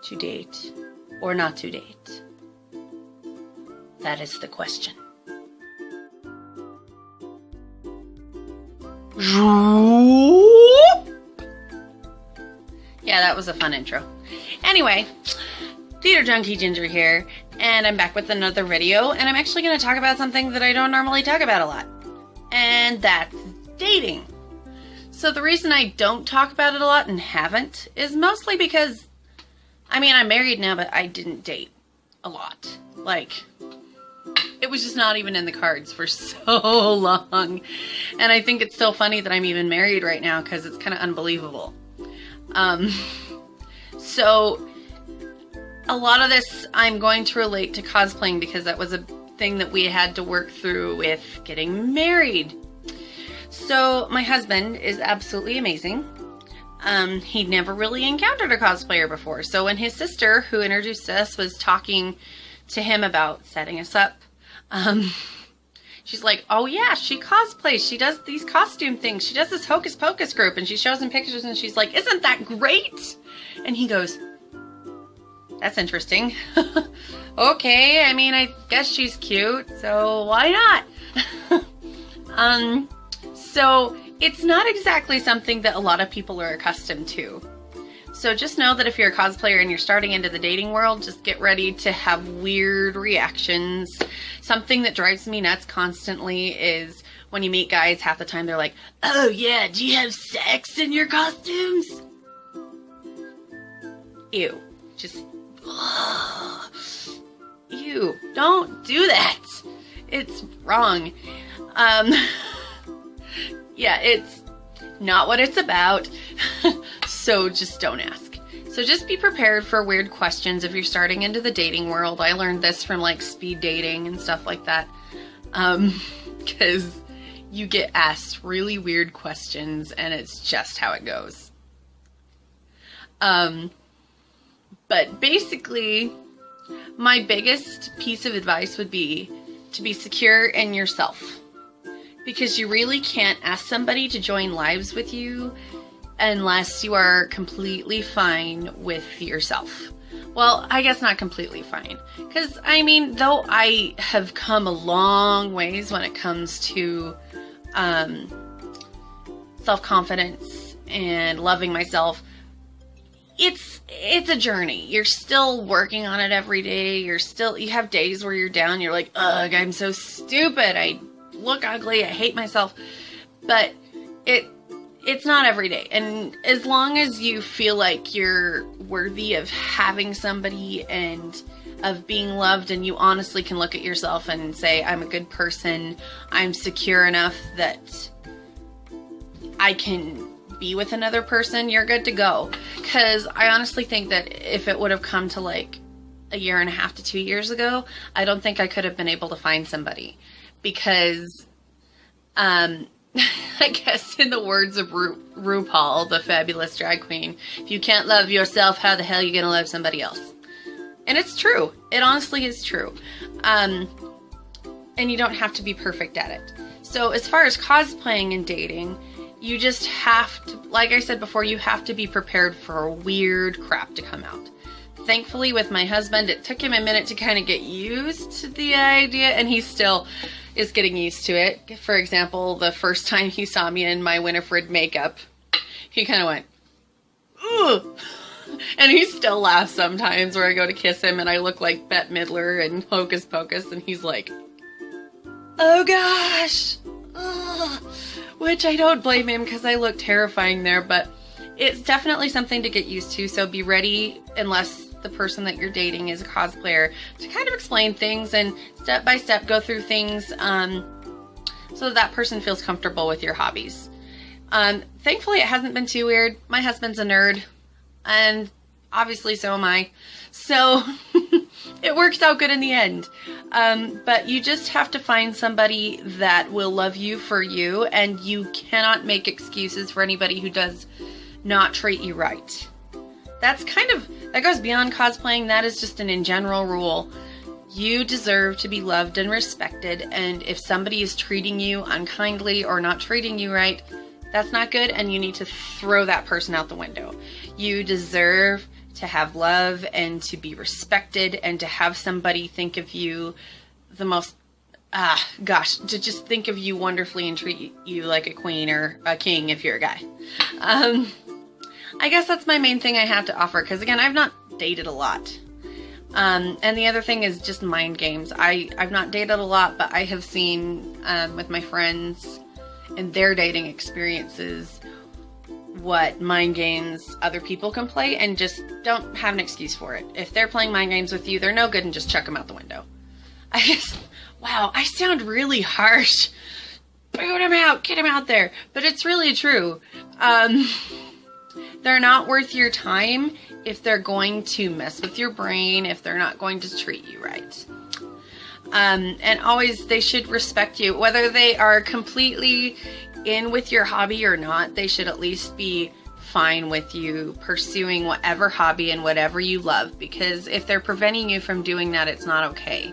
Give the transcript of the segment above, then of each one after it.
to date or not to date? That is the question. Yeah, that was a fun intro. Anyway, Theater Junkie Ginger here, and I'm back with another video, and I'm actually going to talk about something that I don't normally talk about a lot, and that's dating. So the reason I don't talk about it a lot and haven't is mostly because, I mean, I'm married now, but I didn't date a lot. Like, it was just not even in the cards for so long. And I think it's still funny that I'm even married right now because it's kind of unbelievable. So a lot of this I'm going to relate to cosplaying because that was a thing that we had to work through with getting married. So my husband is absolutely amazing. He'd never really encountered a cosplayer before. So when his sister, who introduced us, was talking to him about setting us up, she's like, oh yeah, she cosplays. She does these costume things. She does this Hocus Pocus group, and she shows him pictures, and she's like, isn't that great? And he goes, that's interesting. Okay, I mean, I guess she's cute, so why not? So it's not exactly something that a lot of people are accustomed to. So just know that if you're a cosplayer and you're starting into the dating world, just get ready to have weird reactions. Something that drives me nuts constantly is when you meet guys, half the time they're like, oh yeah, do you have sex in your costumes? Ew. Just, ugh. Ew. Don't do that. It's wrong. Yeah, it's not what it's about. So just don't ask. So just be prepared for weird questions if you're starting into the dating world. I learned this from like speed dating and stuff like that. Because you get asked really weird questions and it's just how it goes. But basically, my biggest piece of advice would be to be secure in yourself. Because you really can't ask somebody to join lives with you unless you are completely fine with yourself. Well, I guess not completely fine. Because, I mean, though I have come a long ways when it comes to self-confidence and loving myself, it's a journey. You're still working on it every day. You have days where you're down, you're like, ugh, I'm so stupid. I look ugly. I hate myself. But it's not every day. And as long as you feel like you're worthy of having somebody and of being loved, and you honestly can look at yourself and say, I'm a good person, I'm secure enough that I can be with another person, you're good to go. Because I honestly think that if it would have come to like a year and a half to 2 years ago, I don't think I could have been able to find somebody. Because, I guess in the words of RuPaul, the fabulous drag queen, if you can't love yourself, how the hell are you going to love somebody else? And it's true. It honestly is true. And you don't have to be perfect at it. So as far as cosplaying and dating, you just have to, like I said before, you have to be prepared for weird crap to come out. Thankfully, with my husband, it took him a minute to kind of get used to the idea, and he still is getting used to it. For example, the first time he saw me in my Winifred makeup, he kind of went, ooh. And he still laughs sometimes where I go to kiss him and I look like Bette Midler and Hocus Pocus, and he's like, oh gosh. Ugh. Which I don't blame him because I look terrifying there, but it's definitely something to get used to. So be ready, unless the person that you're dating is a cosplayer, to kind of explain things and step by step go through things so that person feels comfortable with your hobbies. Thankfully, it hasn't been too weird. My husband's a nerd, and obviously so am I. So it works out good in the end. But you just have to find somebody that will love you for you, and you cannot make excuses for anybody who does not treat you right. That goes beyond cosplaying. That is just an in general rule. You deserve to be loved and respected, and if somebody is treating you unkindly or not treating you right, that's not good, and you need to throw that person out the window. You deserve to have love and to be respected and to have somebody think of you the most, to just think of you wonderfully and treat you like a queen or a king if you're a guy. I guess that's my main thing I have to offer, because again, I've not dated a lot. And the other thing is just mind games. I've not dated a lot, but I have seen with my friends and their dating experiences what mind games other people can play, and just don't have an excuse for it. If they're playing mind games with you, they're no good, and just chuck them out the window. I guess, wow, I sound really harsh. Boot them out, get them out there. But it's really true. They're not worth your time if they're going to mess with your brain, if they're not going to treat you right. And always, they should respect you. Whether they are completely in with your hobby or not, they should at least be fine with you pursuing whatever hobby and whatever you love, because if they're preventing you from doing that, it's not okay.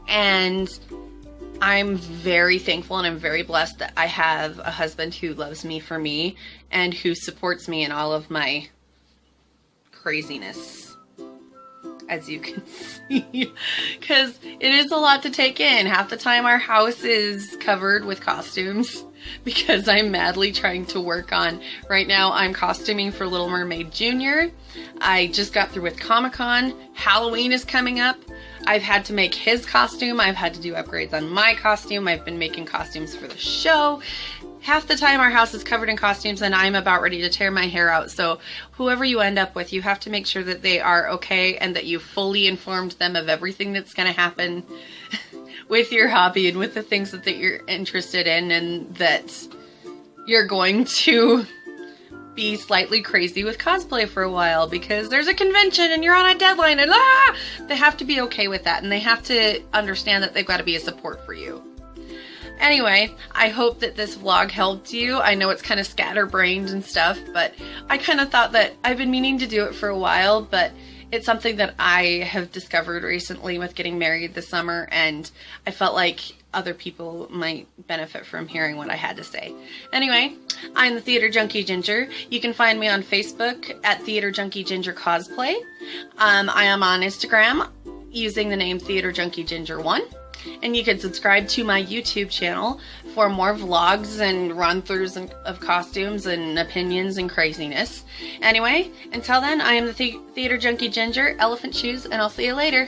And I'm very thankful and I'm very blessed that I have a husband who loves me for me and who supports me in all of my craziness, as you can see, because it is a lot to take in. Half the time our house is covered with costumes because I'm madly trying to work on, right now I'm costuming for Little Mermaid Junior. I just got through with Comic-Con. Halloween is coming up. I've had to make his costume. I've had to do upgrades on my costume. I've been making costumes for the show. Half the time our house is covered in costumes and I'm about ready to tear my hair out. So whoever you end up with, you have to make sure that they are okay and that you fully informed them of everything that's going to happen with your hobby and with the things that you're interested in, and that you're going to be slightly crazy with cosplay for a while because there's a convention and you're on a deadline, and they have to be okay with that, and they have to understand that they've got to be a support for you. Anyway, I hope that this vlog helped you. I know it's kind of scatterbrained and stuff, but I kind of thought that I've been meaning to do it for a while, but it's something that I have discovered recently with getting married this summer, and I felt like other people might benefit from hearing what I had to say. Anyway, I'm the Theater Junkie Ginger. You can find me on Facebook at Theater Junkie Ginger Cosplay. I am on Instagram using the name Theater Junkie Ginger 1. And you can subscribe to my YouTube channel for more vlogs and run-throughs of costumes and opinions and craziness. Anyway, until then, I am the Theater Junkie Ginger, Elephant Shoes, and I'll see you later.